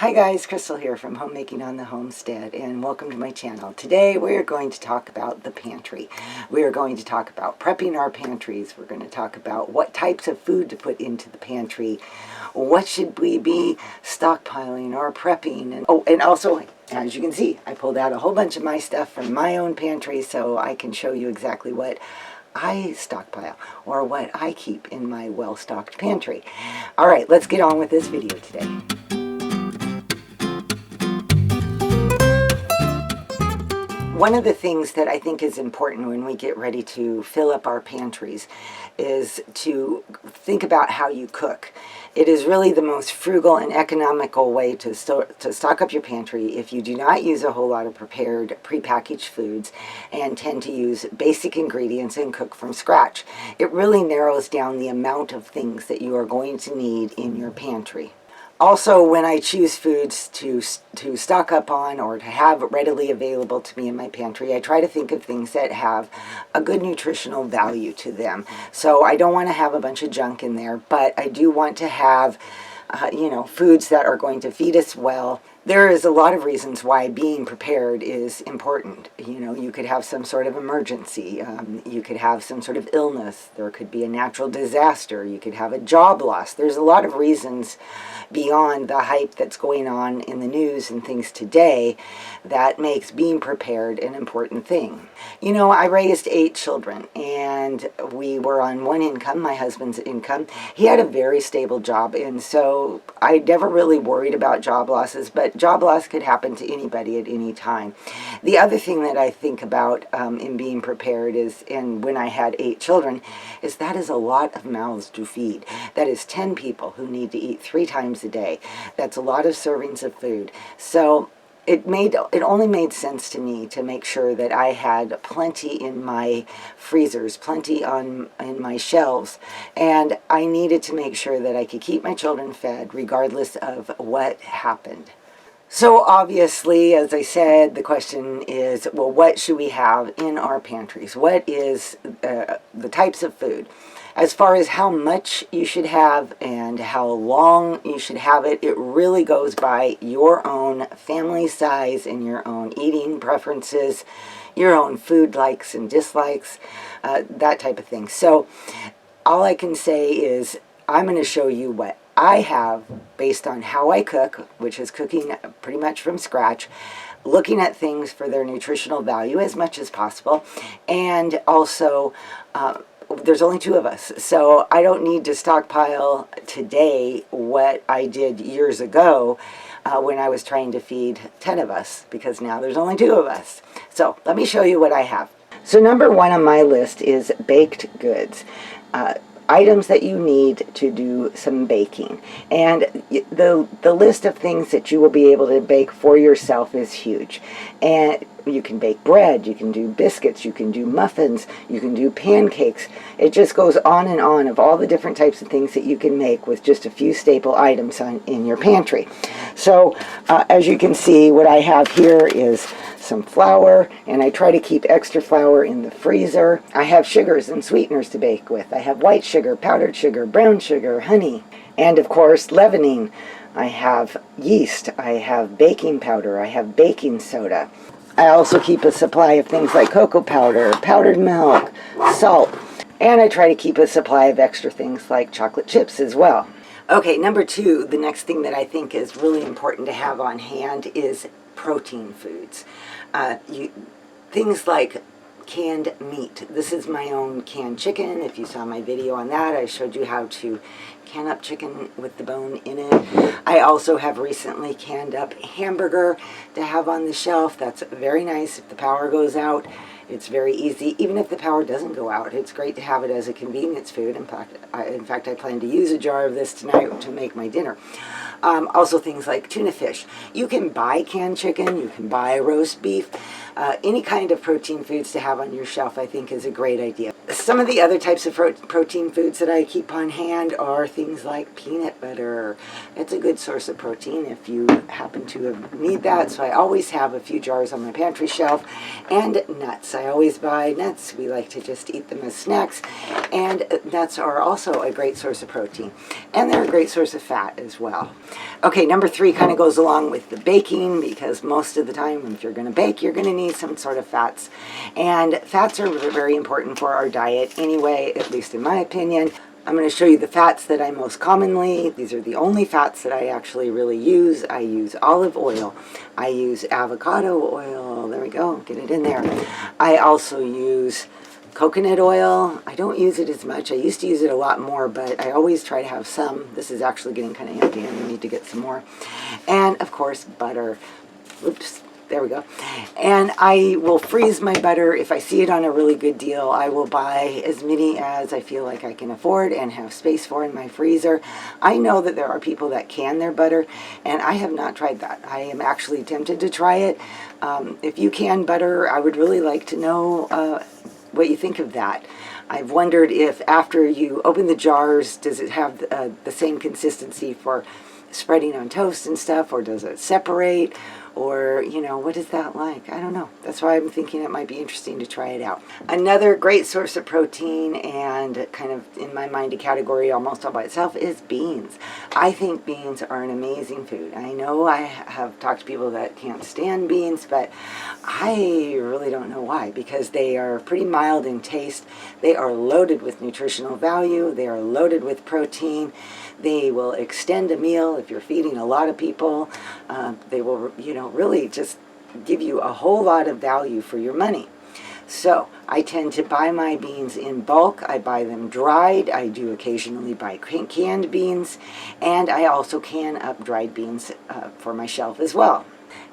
Hi guys, Crystal here from Homemaking on the Homestead, and welcome to my channel. Today we are going to talk about the pantry. We are going to talk about prepping our pantries. We're going to talk about what types of food to put into the pantry. What should we be stockpiling or prepping? And also, as you can see, I pulled out a whole bunch of my stuff from my own pantry so I can show you exactly what I stockpile or what I keep in my well-stocked pantry. All right, let's get on with this video today. One of the things that I think is important when we get ready to fill up our pantries is to think about how you cook. It is really the most frugal and economical way to stock up your pantry if you do not use a whole lot of prepared, prepackaged foods and tend to use basic ingredients and cook from scratch. It really narrows down the amount of things that you are going to need in your pantry. Also, when I choose foods to stock up on or to have readily available to me in my pantry, I try to think of things that have a good nutritional value to them. So I don't want to have a bunch of junk in there, but I do want to have foods that are going to feed us well. There is a lot of reasons why being prepared is important. You could have some sort of emergency. You could have some sort of illness. There could be a natural disaster. You could have a job loss. There's a lot of reasons beyond the hype that's going on in the news and things today that makes being prepared an important thing. I raised 8 children and we were on one income, my husband's income. He had a very stable job, and so I never really worried about job losses, but job loss could happen to anybody at any time. The other thing that I think about in being prepared is, and when I had 8 children, is that is a lot of mouths to feed. That is 10 people who need to eat 3 times a day. That's a lot of servings of food. So it only made sense to me to make sure that I had plenty in my freezers, plenty in my shelves, and I needed to make sure that I could keep my children fed regardless of what happened. So obviously, as I said, the question is, well, what should we have in our pantries? What is the types of food? As far as how much you should have and how long you should have it, it really goes by your own family size and your own eating preferences, your own food likes and dislikes, that type of thing. So all I can say is I'm going to show you what I have based on how I cook, which is cooking pretty much from scratch, looking at things for their nutritional value as much as possible, and also there's only 2 of us, so I don't need to stockpile today what I did years ago when I was trying to feed 10 of us, because now there's only 2 of us. So let me show you what I have. So number 1 on my list is baked goods. Items that you need to do some baking. And the list of things that you will be able to bake for yourself is huge. And you can bake bread, you can do biscuits, you can do muffins, you can do pancakes. It just goes on and on of all the different types of things that you can make with just a few staple items in your pantry. So as you can see, what I have here is some flour, and I try to keep extra flour in the freezer. I have sugars and sweeteners to bake with. I have white sugar, powdered sugar, brown sugar, honey, and of course leavening. I have yeast, I have baking powder, I have baking soda. I also keep a supply of things like cocoa powder, powdered milk, salt, and I try to keep a supply of extra things like chocolate chips as well. Okay, number 2, the next thing that I think is really important to have on hand is protein foods. Things like canned meat. This is my own canned chicken. If you saw my video on that, I showed you how to can up chicken with the bone in it. I also have recently canned up hamburger to have on the shelf. That's very nice if the power goes out. It's very easy. Even if the power doesn't go out, it's great to have it as a convenience food. In fact, I plan to use a jar of this tonight to make my dinner. Also things like tuna fish. You can buy canned chicken, you can buy roast beef, Any kind of protein foods to have on your shelf, I think, is a great idea. Some of the other types of protein foods that I keep on hand are things like peanut butter. It's a good source of protein if you happen to need that, so I always have a few jars on my pantry shelf. And nuts. I always buy nuts. We like to just eat them as snacks, and nuts are also a great source of protein, and they're a great source of fat as well. Okay, number 3 kind of goes along with the baking, because most of the time if you're going to bake, you're going to need some sort of fats, and fats are very important for our diet anyway, at least in my opinion. I'm going to show you the fats that I most commonly, these are the only fats that I actually really use. I use olive oil, I use avocado oil, there we go, get it in there. I also use coconut oil. I don't use it as much. I used to use it a lot more, but I always try to have some. This is actually getting kind of empty and I need to get some more. And of course, butter. Oops. There we go. And I will freeze my butter. If I see it on a really good deal, I will buy as many as I feel like I can afford and have space for in my freezer. I know that there are people that can their butter, and I have not tried that. I am actually tempted to try it. If you can butter, I would really like to know what you think of that. I've wondered if after you open the jars, does it have the same consistency for spreading on toast and stuff, or does it separate? Or, you know, what is that like? I don't know. That's why I'm thinking it might be interesting to try it out. Another great source of protein, and kind of in my mind a category almost all by itself, is beans. I think beans are an amazing food. I know I have talked to people that can't stand beans, but I really don't know why, because they are pretty mild in taste. They are loaded with nutritional value. They are loaded with protein. They will extend a meal if you're feeding a lot of people. They will, you know, really just give you a whole lot of value for your money. So I tend to buy my beans in bulk. I buy them dried. I do occasionally buy canned beans, and I also can up dried beans for my shelf as well.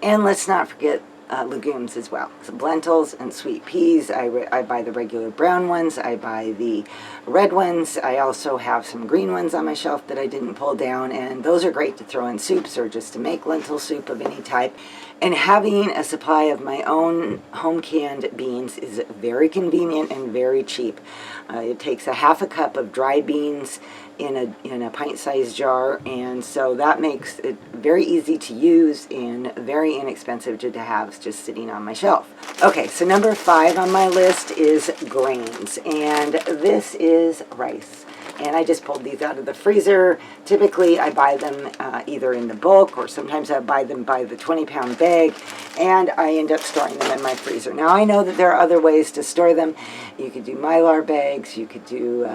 And let's not forget legumes as well. So lentils and sweet peas. I buy the regular brown ones. I buy the red ones. I also have some green ones on my shelf that I didn't pull down, and those are great to throw in soups or just to make lentil soup of any type. And having a supply of my own home canned beans is very convenient and very cheap. It takes a half a cup of dry beans in a pint-sized jar, and so that makes it very easy to use and very inexpensive to have just sitting on my shelf. Okay, so number 5 on my list is grains, and this is rice. And I just pulled these out of the freezer. Typically, I buy them either in the bulk, or sometimes I buy them by the 20-pound bag, and I end up storing them in my freezer. Now, I know that there are other ways to store them. You could do Mylar bags, you could do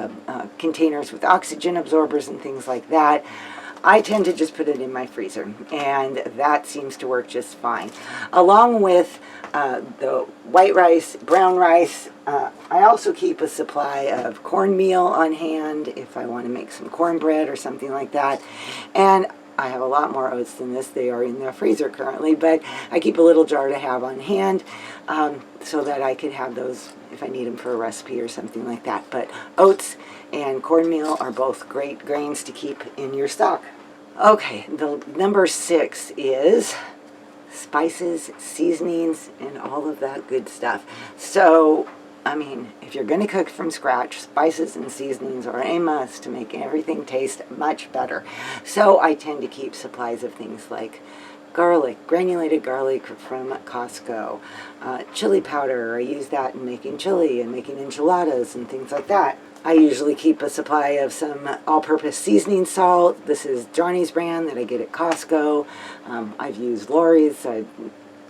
containers with oxygen absorbers and things like that. I tend to just put it in my freezer, and that seems to work just fine. Along with the white rice, brown rice, I also keep a supply of cornmeal on hand if I want to make some cornbread or something like that. And I have a lot more oats than this. They are in the freezer currently, but I keep a little jar to have on hand so that I can have those if I need them for a recipe or something like that. But oats and cornmeal are both great grains to keep in your stock. Okay, the number 6 is spices, seasonings, and all of that good stuff. So, I mean, if you're going to cook from scratch, spices and seasonings are a must to make everything taste much better. So I tend to keep supplies of things like garlic, granulated garlic from Costco, chili powder. I use that in making chili and making enchiladas and things like that. I usually keep a supply of some all-purpose seasoning salt. This is Johnny's brand that I get at Costco. I've used Lori's,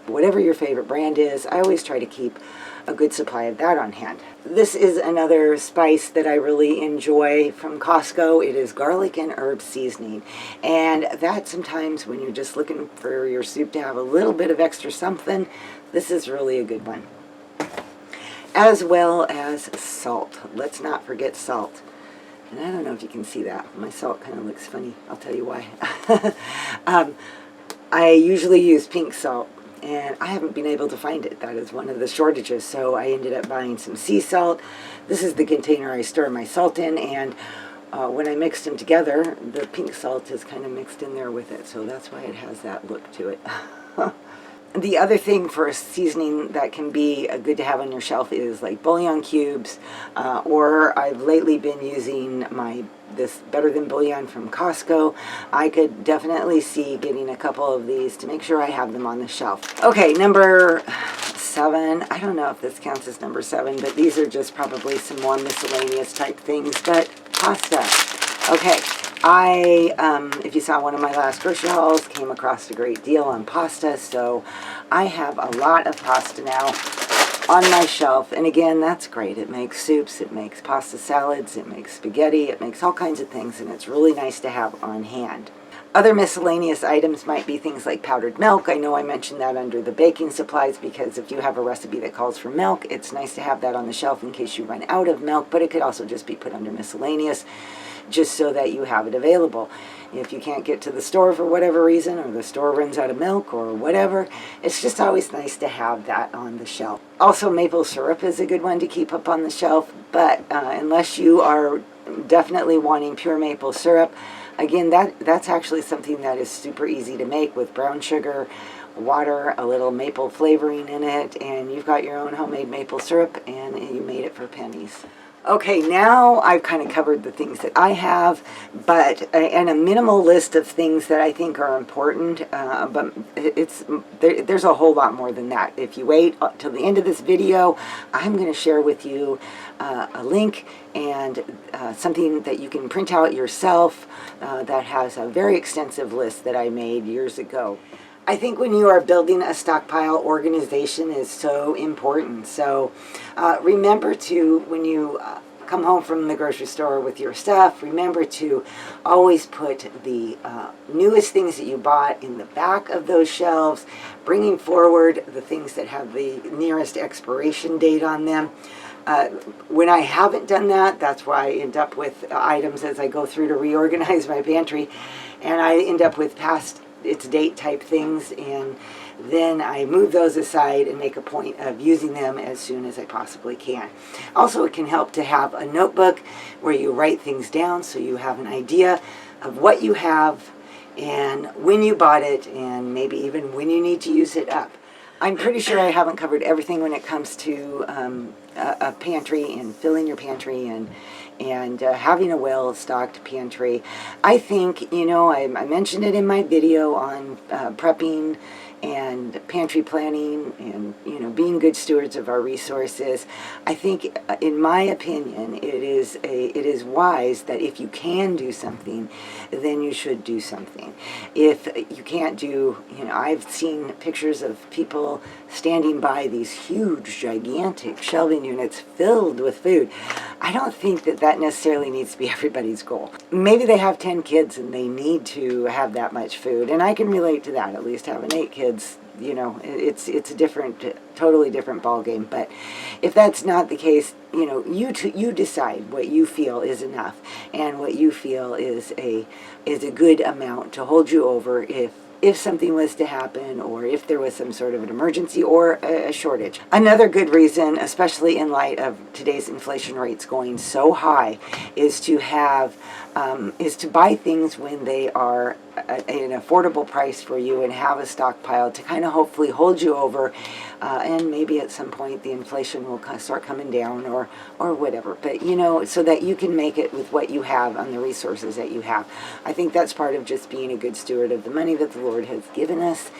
whatever your favorite brand is. I always try to keep a good supply of that on hand. This is another spice that I really enjoy from Costco. It is garlic and herb seasoning. And that sometimes when you're just looking for your soup to have a little bit of extra something, this is really a good one. As well as salt. Let's not forget salt. And I don't know if you can see that. My salt kind of looks funny. I'll tell you why. I usually use pink salt, and I haven't been able to find it. That is one of the shortages, so I ended up buying some sea salt. This is the container I store my salt in, and when I mixed them together, the pink salt is kind of mixed in there with it, so that's why it has that look to it. The other thing for a seasoning that can be good to have on your shelf is like bouillon cubes, or I've lately been using this Better Than Bouillon from Costco. I could definitely see getting a couple of these to make sure I have them on the shelf. Okay, number 7. I don't know if this counts as number 7, but these are just probably some more miscellaneous type things, but pasta. Okay. If you saw one of my last grocery hauls, came across a great deal on pasta, so I have a lot of pasta now on my shelf, and again, that's great. It makes soups, it makes pasta salads, it makes spaghetti, it makes all kinds of things, and it's really nice to have on hand. Other miscellaneous items might be things like powdered milk. I know I mentioned that under the baking supplies because if you have a recipe that calls for milk, it's nice to have that on the shelf in case you run out of milk, but it could also just be put under miscellaneous, just so that you have it available. If you can't get to the store for whatever reason, or the store runs out of milk or whatever, it's just always nice to have that on the shelf. Also, maple syrup is a good one to keep up on the shelf, but unless you are definitely wanting pure maple syrup, again, that's actually something that is super easy to make with brown sugar, water, a little maple flavoring in it, and you've got your own homemade maple syrup, and you made it for pennies. Okay, now I've kind of covered the things that I have, but and a minimal list of things that I think are important, but there's a whole lot more than that. If you wait till the end of this video, I'm going to share with you a link and something that you can print out yourself that has a very extensive list that I made years ago. I think when you are building a stockpile, organization is so important. So remember to, when you come home from the grocery store with your stuff, remember to always put the newest things that you bought in the back of those shelves, bringing forward the things that have the nearest expiration date on them. When I haven't done that, that's why I end up with items as I go through to reorganize my pantry, and I end up with past its date type things, and then I move those aside and make a point of using them as soon as I possibly can. Also, it can help to have a notebook where you write things down so you have an idea of what you have and when you bought it, and maybe even when you need to use it up. I'm pretty sure I haven't covered everything when it comes to a pantry and filling your pantry and having a well-stocked pantry. I think, you know, I mentioned it in my video on prepping and pantry planning and, you know, being good stewards of our resources. I think, in my opinion, it is wise that if you can do something, then you should do something. If you can't do, you know, I've seen pictures of people standing by these huge, gigantic shelving units filled with food. I don't think that necessarily needs to be everybody's goal. Maybe they have 10 kids and they need to have that much food, and I can relate to that. At least having 8 kids, you know, it's a different, totally different ball game. But if that's not the case, you know, you decide what you feel is enough and what you feel is a good amount to hold you over if something was to happen, or if there was some sort of an emergency or a shortage. Another good reason, especially in light of today's inflation rates going so high, is to buy things when they are at an affordable price for you and have a stockpile to kind of hopefully hold you over, and maybe at some point the inflation will start coming down or whatever. But, you know, so that you can make it with what you have and the resources that you have. I think that's part of just being a good steward of the money that the Lord has given us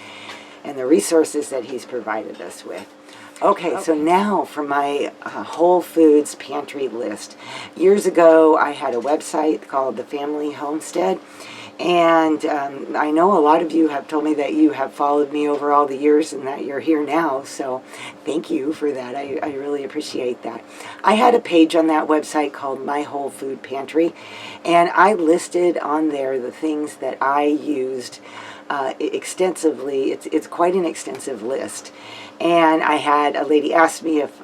and the resources that He's provided us with. Okay, so now for my Whole Foods pantry list. Years ago, I had a website called The Family Homestead, and I know a lot of you have told me that you have followed me over all the years and that you're here now, so thank you for that. I really appreciate that. I had a page on that website called My Whole Food Pantry, and I listed on there the things that I used extensively. It's quite an extensive list. And I had a lady ask me if,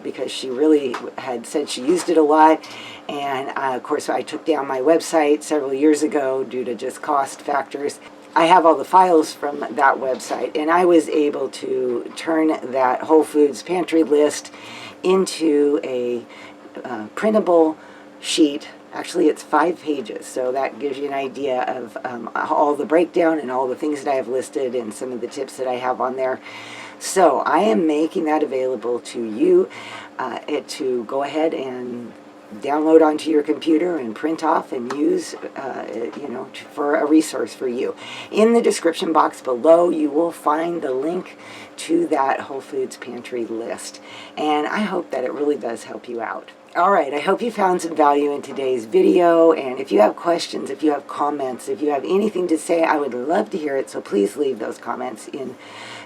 because she really had said she used it a lot, and of course I took down my website several years ago due to just cost factors. I have all the files from that website, and I was able to turn that Whole Foods pantry list into a printable sheet Actually, it's 5 pages, so that gives you an idea of all the breakdown and all the things that I have listed and some of the tips that I have on there. So I am making that available to you to go ahead and download onto your computer and print off and use, for a resource for you. In the description box below, you will find the link to that Whole Foods Pantry list. And I hope that it really does help you out. All right, I hope you found some value in today's video, and if you have questions, if you have comments, if you have anything to say, I would love to hear it, so please leave those comments in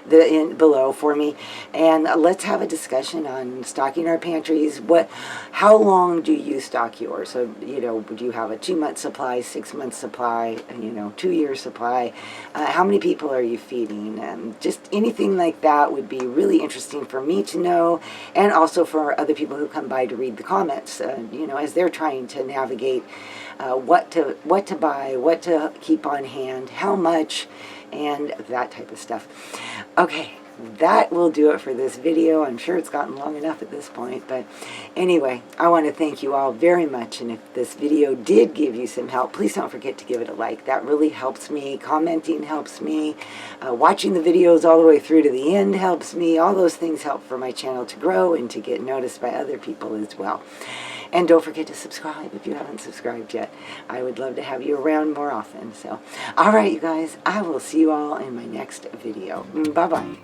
below for me, and let's have a discussion on stocking our pantries. How long do you stock yours? So, do you have a 2-month supply, 6-month supply, 2-year supply? How many people are you feeding? Just anything like that would be really interesting for me to know, and also for other people who come by to read the comments, as they're trying to navigate what to buy, what to keep on hand, how much, and that type of stuff. Okay, that will do it for this video. I'm sure it's gotten long enough at this point, but anyway, I want to thank you all very much, and if this video did give you some help, please don't forget to give it a like. That really helps me. Commenting helps me. Watching the videos all the way through to the end helps me. All those things help for my channel to grow and to get noticed by other people as well. And don't forget to subscribe if you haven't subscribed yet. I would love to have you around more often. So, all right, you guys, I will see you all in my next video. Bye-bye.